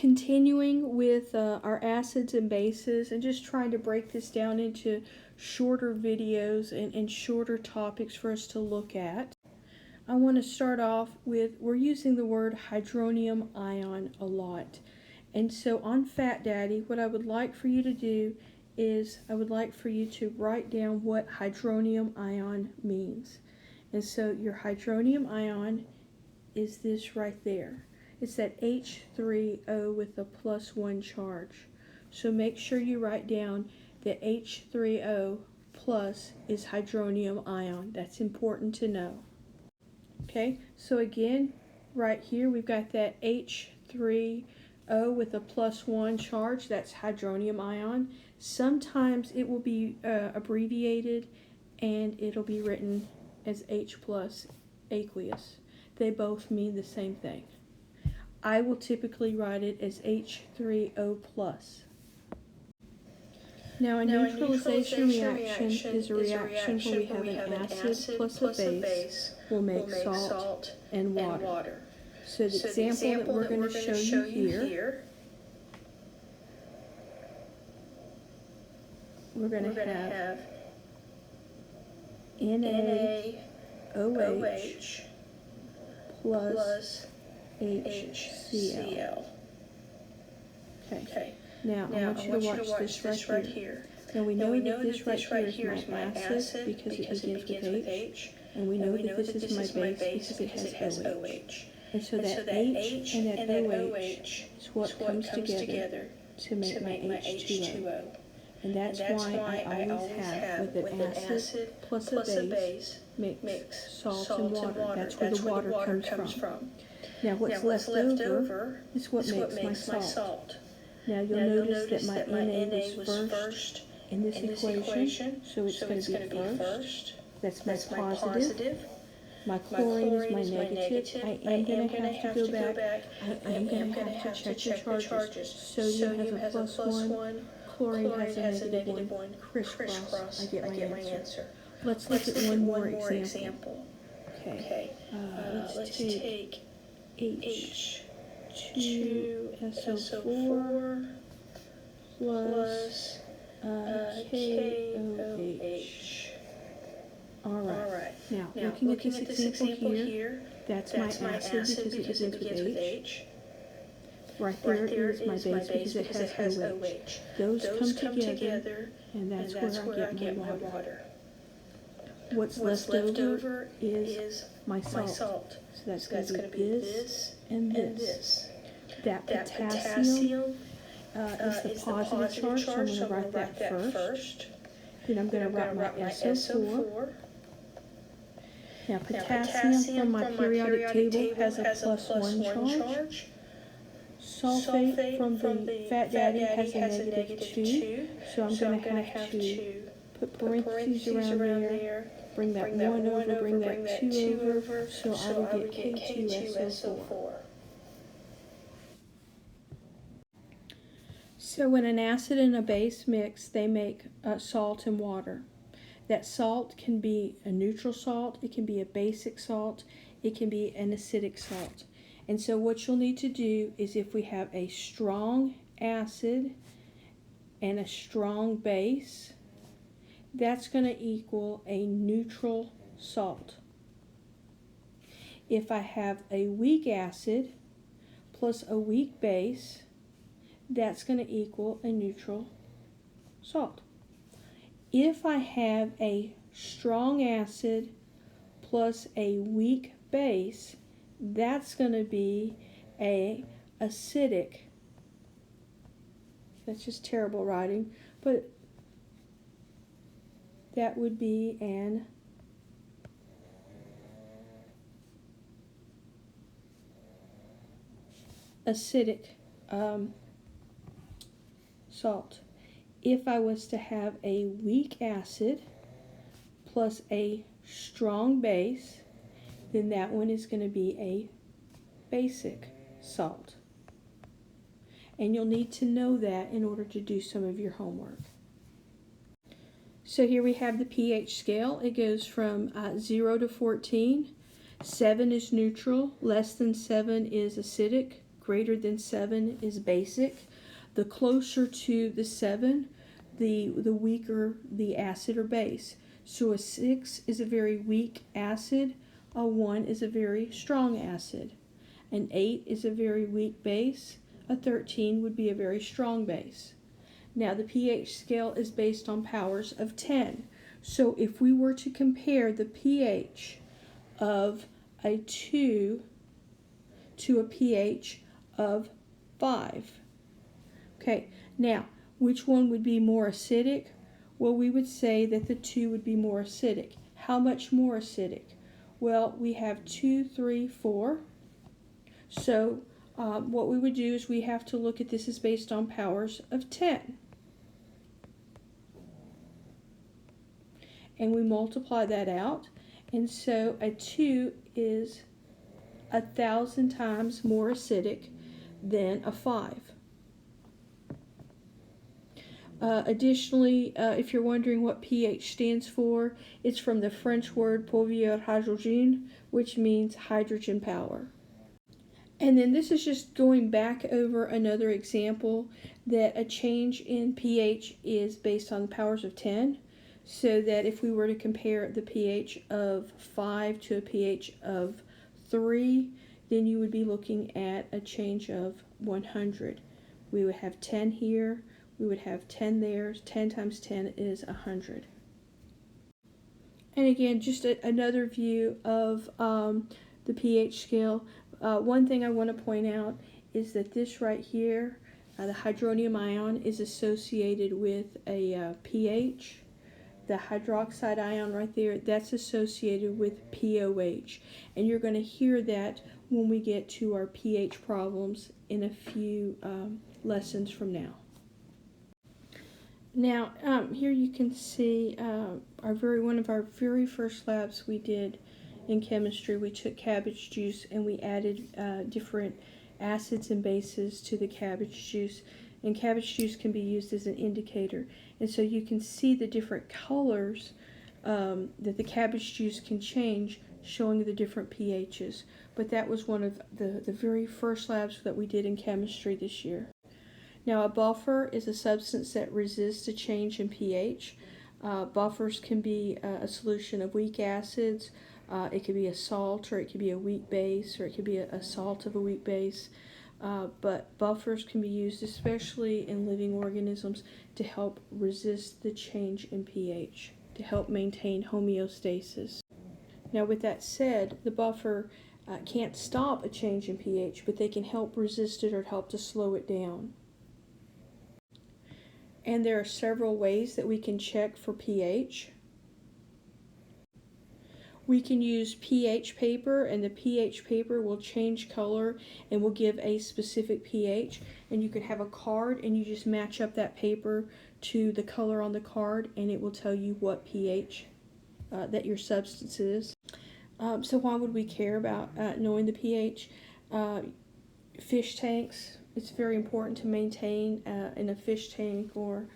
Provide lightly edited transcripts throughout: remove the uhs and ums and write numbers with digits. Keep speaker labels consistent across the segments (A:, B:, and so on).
A: continuing with our acids and bases and just trying to break this down into shorter videos and shorter topics for us to look at. I want to start off with, we're using the word hydronium ion a lot. And so on Fat Daddy, what I would like for you to do is I would like for you to write down what hydronium ion means. And so your hydronium ion is this right there. It's that H3O with a +1 charge. So make sure you write down that H3O plus is hydronium ion. That's important to know. Okay, so again, right here we've got that H3O with a +1 charge. That's hydronium ion. Sometimes it will be abbreviated and it'll be written as H plus aqueous. They both mean the same thing. I will typically write it as H3O plus. Now a neutralization reaction is a reaction where we have an acid plus a base will make salt and water. So the example that we're going to show you here, we're going to have NaOH plus HCl. Okay. Now I want you to watch this right here. Now we know that this right here is my acid because it begins with H, and we know that this is my base because it has OH. And so that H and that OH is what comes together to make my H2O. And that's why I always have with an acid plus a base mix salt and water. That's where the water comes from. Now what's left over is what makes my salt. Now you'll notice that my Na was first in this equation, so it's going to be first. That's my positive. My chlorine is my negative. I am going to have to go back. I am going to have to check the charges. Sodium has a +1. Chlorine has a -1. Crisscross. I get my answer. Let's look at one more example. Okay. Let's take H2SO4 plus KOH. Alright. Now, looking at this example here, that's my acid because it begins with H. Right there is my base because it has OH. Those come together, and that's where I get my water. What's left over is my salt. So that's going to be this and this. That potassium is the positive charge, so I'm going to write that first. Then I'm going to write my SO4. Now potassium from my periodic table has a +1 charge. Sulfate from the Fat Daddy has a -2, so I'm going to have to put parentheses around there, bring that 1 over, bring that 2 over, so I will get K2SO4. So when an acid and a base mix, they make salt and water. That salt can be a neutral salt, it can be a basic salt, it can be an acidic salt. And so what you'll need to do is, if we have a strong acid and a strong base, that's going to equal a neutral salt. If I have a weak acid plus a weak base, that's going to equal a neutral salt. If I have a strong acid plus a weak base, that's going to be a acidic. That's just terrible writing, but that would be an acidic salt. If I was to have a weak acid plus a strong base, then that one is going to be a basic salt. And you'll need to know that in order to do some of your homework. So here we have the pH scale. It goes from 0 to 14. 7 is neutral, less than 7 is acidic, greater than 7 is basic. The closer to the 7, the weaker the acid or base. So a 6 is a very weak acid, a 1 is a very strong acid. An 8 is a very weak base, a 13 would be a very strong base. Now the pH scale is based on powers of 10. So if we were to compare the pH of a 2 to a pH of 5. Okay, now which one would be more acidic? Well, we would say that the 2 would be more acidic. How much more acidic? Well, we have 2, 3, 4. So what we would do is we have to look at this as based on powers of 10. And we multiply that out. And so a 2 is 1,000 times more acidic than a 5. Additionally, if you're wondering what pH stands for, it's from the French word pouvoir hydrogène, which means hydrogen power. And then this is just going back over another example that a change in pH is based on the powers of 10. So that if we were to compare the pH of 5 to a pH of 3, then you would be looking at a change of 100. We would have 10 here, we would have 10 there. 10 times 10 is 100. And again, just another view of the pH scale. One thing I want to point out is that this right here, the hydronium ion, is associated with a pH. The hydroxide ion right there, that's associated with pOH. And you're going to hear that when we get to our pH problems in a few lessons from now. Now, here you can see one of our very first labs we did in chemistry. We took cabbage juice and we added different acids and bases to the cabbage juice. And cabbage juice can be used as an indicator. And so you can see the different colors that the cabbage juice can change, showing the different pHs. But that was one of the very first labs that we did in chemistry this year. Now, a buffer is a substance that resists a change in pH. Buffers can be a solution of weak acids. It could be a salt, or it could be a weak base, or it could be a salt of a weak base. But buffers can be used especially in living organisms to help resist the change in pH, to help maintain homeostasis. Now, with that said, the buffer can't stop a change in pH, but they can help resist it or help to slow it down. And there are several ways that we can check for pH. We can use pH paper, and the pH paper will change color and will give a specific pH. And you can have a card and you just match up that paper to the color on the card, and it will tell you what pH that your substance is. So why would we care about knowing the pH? Fish tanks, it's very important to maintain in a fish tank or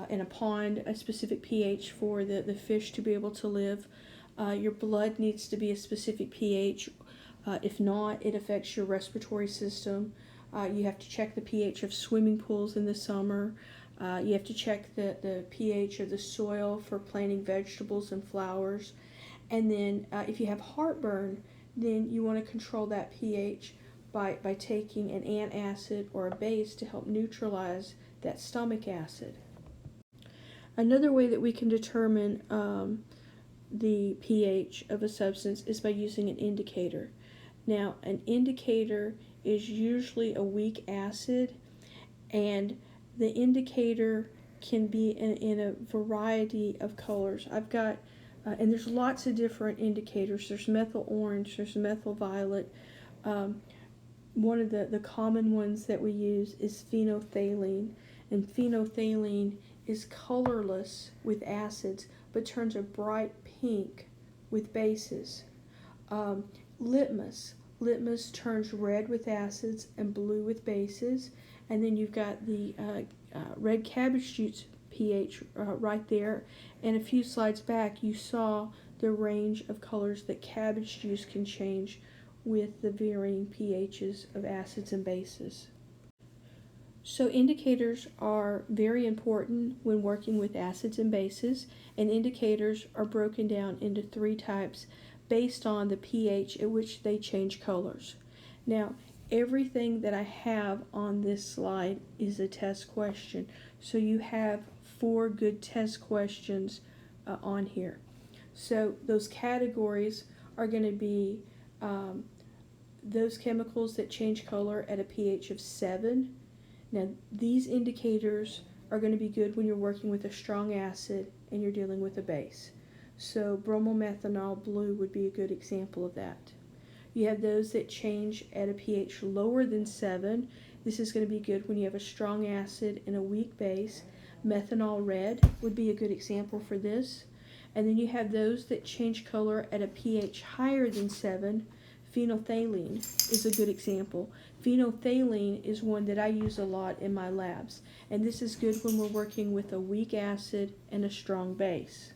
A: in a pond a specific pH for the fish to be able to live. Your blood needs to be a specific pH. If not, it affects your respiratory system. You have to check the pH of swimming pools in the summer. You have to check the pH of the soil for planting vegetables and flowers. And then if you have heartburn, then you want to control that pH by taking an antacid or a base to help neutralize that stomach acid. Another way that we can determine the pH of a substance is by using an indicator. Now, an indicator is usually a weak acid, and the indicator can be in a variety of colors. I've got, and there's lots of different indicators. There's methyl orange, there's methyl violet. One of the common ones that we use is phenolphthalein, and phenolphthalein is colorless with acids, but turns a bright pink with bases. Litmus turns red with acids and blue with bases. And then you've got the red cabbage juice pH right there. And a few slides back, you saw the range of colors that cabbage juice can change with the varying pHs of acids and bases. So indicators are very important when working with acids and bases, and indicators are broken down into three types based on the pH at which they change colors. Now, everything that I have on this slide is a test question, so you have 4 good test questions on here. So those categories are going to be those chemicals that change color at a pH of 7. Now, these indicators are going to be good when you're working with a strong acid and you're dealing with a base. So bromomethanol blue would be a good example of that. You have those that change at a pH lower than 7. This is going to be good when you have a strong acid and a weak base. Methanol red would be a good example for this. And then you have those that change color at a pH higher than 7. Phenolphthalein is a good example. Phenolphthalein is one that I use a lot in my labs, and this is good when we're working with a weak acid and a strong base.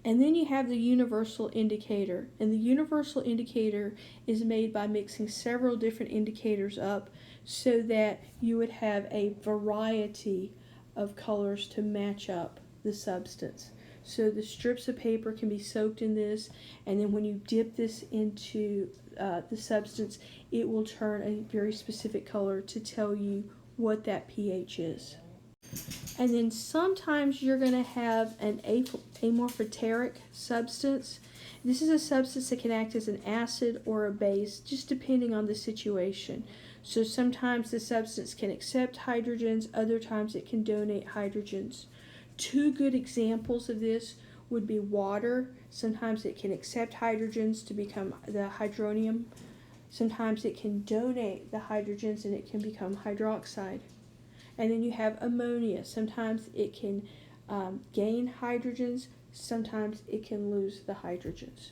A: And then you have the universal indicator, and the universal indicator is made by mixing several different indicators up so that you would have a variety of colors to match up the substance. So the strips of paper can be soaked in this, and then when you dip this into the substance, it will turn a very specific color to tell you what that pH is. And then sometimes you're going to have an amorphoteric substance. This is a substance that can act as an acid or a base, just depending on the situation. So sometimes the substance can accept hydrogens, other times it can donate hydrogens. 2 good examples of this would be water. Sometimes it can accept hydrogens to become the hydronium. Sometimes it can donate the hydrogens and it can become hydroxide. And then you have ammonia. Sometimes it can gain hydrogens, sometimes it can lose the hydrogens.